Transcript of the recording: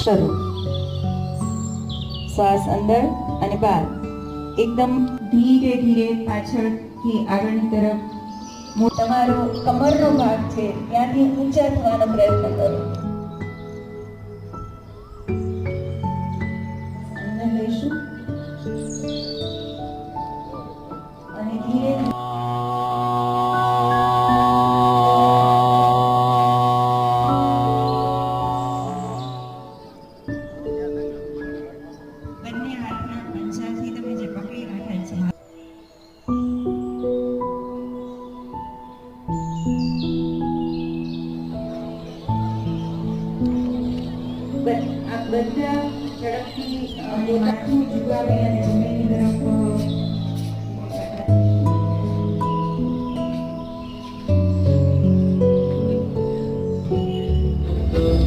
શરૂ. શ્વાસ અંદર અને બહાર. એકદમ ધીરે ધીરે પાછળથી આગળની તરફ. તમારો કમરનો ભાગ છે ત્યાંથી ઊંચા થવાનો પ્રયત્ન કરો. અંદર લઈશું અને ધીરે બંને હાથના પંજાથી તમે જે પકડી રાખ્યા છે આ બધા ઝડપથી માથું ઝુકાવી અને જમીનની તરફ